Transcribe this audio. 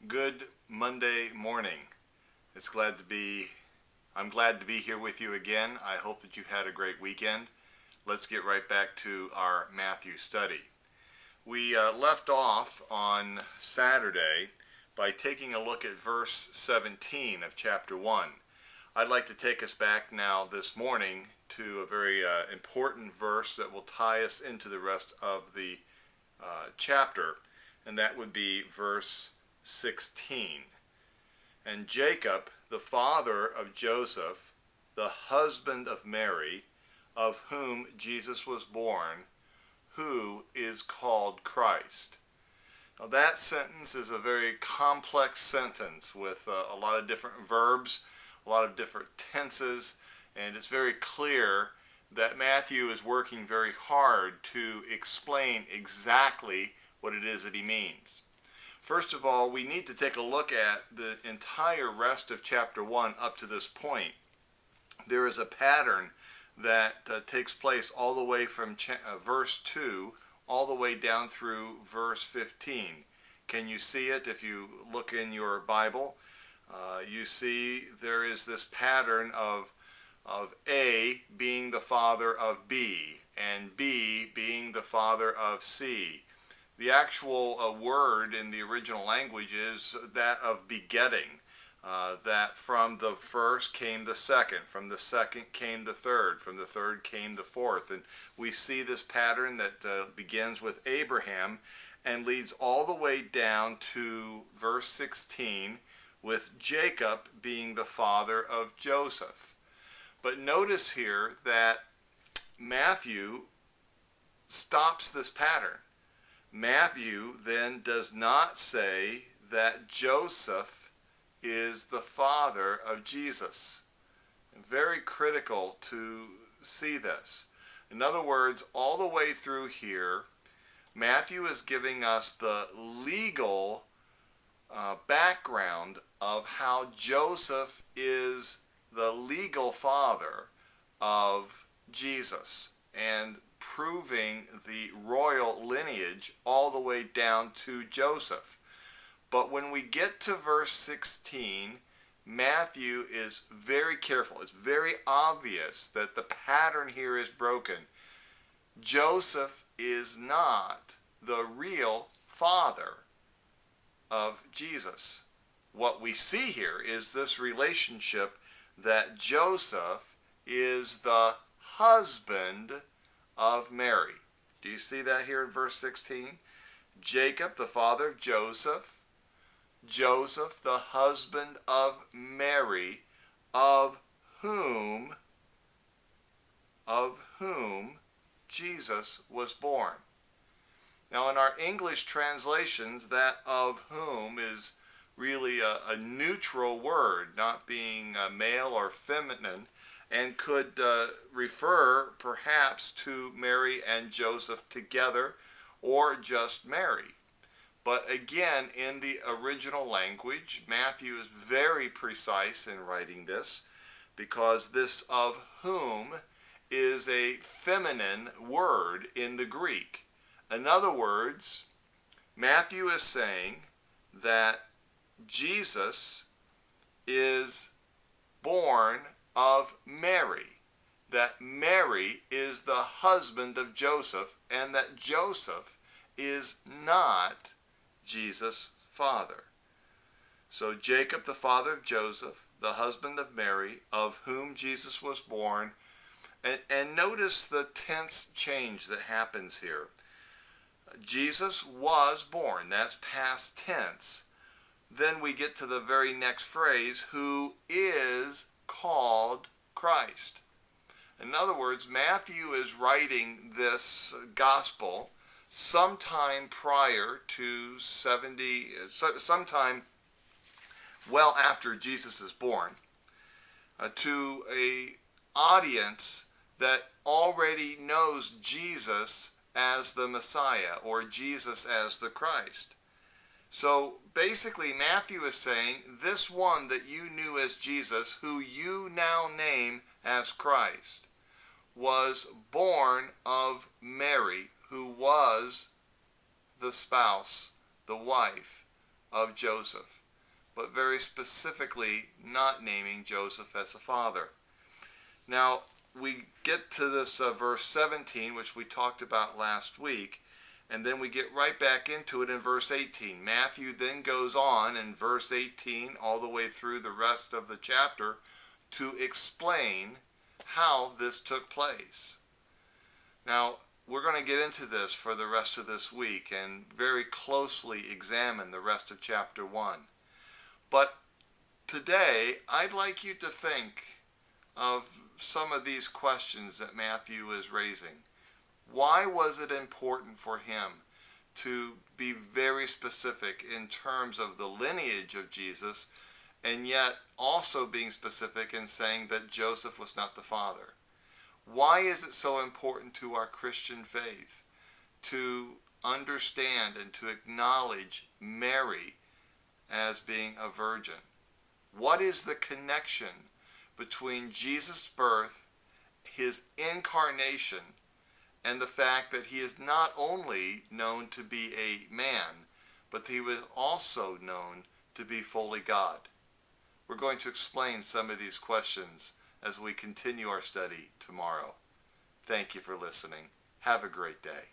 Good Monday morning. I'm glad to be here with you again. I hope that you had a great weekend. Let's get right back to our Matthew study. We left off on Saturday by taking a look at verse 17 of chapter 1. I'd like to take us back now this morning to a very important verse that will tie us into the rest of the chapter, and that would be verse 16. And Jacob, the father of Joseph, the husband of Mary, of whom Jesus was born, who is called Christ. Now that sentence is a very complex sentence with a lot of different verbs, a lot of different tenses, and it's very clear that Matthew is working very hard to explain exactly what it is that he means. First of all, we need to take a look at the entire rest of chapter 1 up to this point. There is a pattern that takes place all the way from verse 2 all the way down through verse 15. Can you see it if you look in your Bible? You see there is this pattern of A being the father of B and B being the father of C. The actual word in the original language is that of begetting, that from the first came the second, from the second came the third, from the third came the fourth. And we see this pattern that begins with Abraham and leads all the way down to verse 16 with Jacob being the father of Joseph. But notice here that Matthew stops this pattern. Matthew then does not say that Joseph is the father of Jesus. Very critical to see this. In other words, all the way through here, Matthew is giving us the legal background of how Joseph is the legal father of Jesus and proving the royal lineage all the way down to Joseph. But when we get to verse 16, Matthew is very careful. It's very obvious that the pattern here is broken. Joseph is not the real father of Jesus. What we see here is this relationship that Joseph is the husband of Mary. Do you see that here in verse 16? Jacob, the father of Joseph, Joseph, the husband of Mary, of whom Jesus was born. Now in our English translations, that of whom is really a neutral word, not being male or feminine, and could refer perhaps to Mary and Joseph together or just Mary. But again, in the original language, Matthew is very precise in writing this because this of whom is a feminine word in the Greek. In other words, Matthew is saying that Jesus is born of Mary, that Mary is the husband of Joseph, and that Joseph is not Jesus' father. So Jacob, the father of Joseph, the husband of Mary, of whom Jesus was born, and notice the tense change that happens here. Jesus was born, that's past tense. Then we get to the very next phrase, who is called Christ. In other words, Matthew is writing this gospel sometime prior to sometime well after Jesus is born, to a audience that already knows Jesus as the Messiah or Jesus as the Christ. So basically Matthew is saying this one that you knew as Jesus, who you now name as Christ, was born of Mary, who was the spouse, the wife of Joseph, but very specifically not naming Joseph as a father. Now, we get to this verse 17, which we talked about last week, and then we get right back into it in verse 18. Matthew then goes on in verse 18 all the way through the rest of the chapter to explain how this took place. Now, we're going to get into this for the rest of this week and very closely examine the rest of chapter 1. But today, I'd like you to think of some of these questions that Matthew is raising. Why was it important for him to be very specific in terms of the lineage of Jesus, and yet also being specific in saying that Joseph was not the father? Why is it so important to our Christian faith to understand and to acknowledge Mary as being a virgin? What is the connection between Jesus' birth, his incarnation, and the fact that he is not only known to be a man, but he was also known to be fully God? We're going to explain some of these questions as we continue our study tomorrow. Thank you for listening. Have a great day.